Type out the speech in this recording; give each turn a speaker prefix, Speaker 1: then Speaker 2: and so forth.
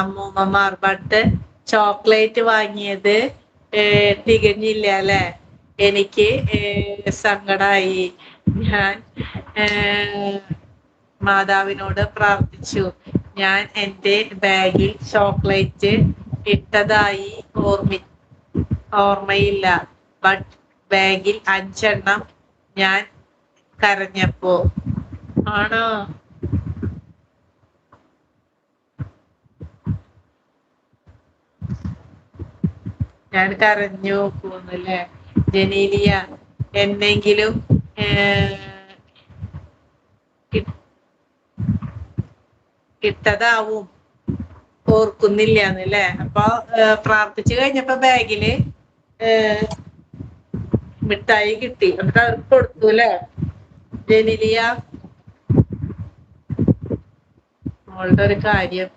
Speaker 1: അമ്മൂമ്മമാർ but chocolate വാങ്ങിയത് തികഞ്ഞില്ല അല്ലെ. എനിക്ക് സങ്കടായി. ഞാൻ മാതാവിനോട് പ്രാർത്ഥിച്ചു. ഞാൻ എൻ്റെ ബാഗിൽ ചോക്ലേറ്റ് ഇട്ടതായി ഓർമ്മയില്ല. ബട്ട് ബാഗിൽ 5 എണ്ണം ഞാൻ കരഞ്ഞപ്പോ. ആണോ? ഞാൻ കരഞ്ഞു പോന്നല്ലേ. ജനീലിയ എന്തെങ്കിലും കിട്ടതാവും ഓർക്കുന്നില്ലാന്നല്ലേ. അപ്പൊ പ്രാർത്ഥിച്ചു കഴിഞ്ഞപ്പോ ബാഗില് മിഠായി കിട്ടി. എന്നിട്ട് അവർക്ക് കൊടുത്തു അല്ലേ ജനീലിയ. മോളുടെ ഒരു കാര്യം